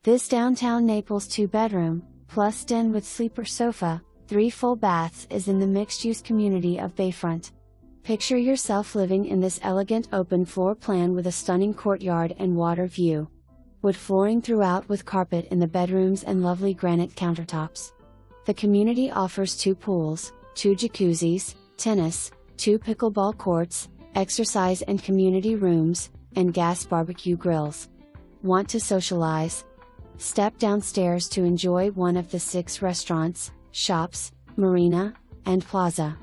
This downtown Naples 2-bedroom, plus den with sleeper sofa, 3 full baths is in the mixed-use community of Bayfront. Picture yourself living in this elegant open floor plan with a stunning courtyard and water view. Wood flooring throughout with carpet in the bedrooms and lovely granite countertops. The community offers 2 pools, 2 jacuzzis, tennis, 2 pickleball courts, exercise and community rooms, and gas barbecue grills. Want to socialize? Step downstairs to enjoy one of the 6 restaurants, shops, marina, and plaza.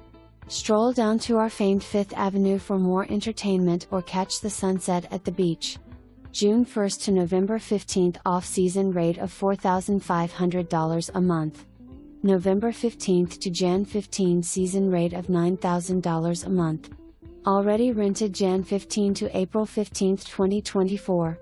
Stroll down to our famed 5th Avenue for more entertainment or catch the sunset at the beach. June 1st to November 15th off-season rate of $4,500 a month. November 15th to Jan 15 season rate of $9,000 a month. Already rented Jan 15 to April 15, 2024.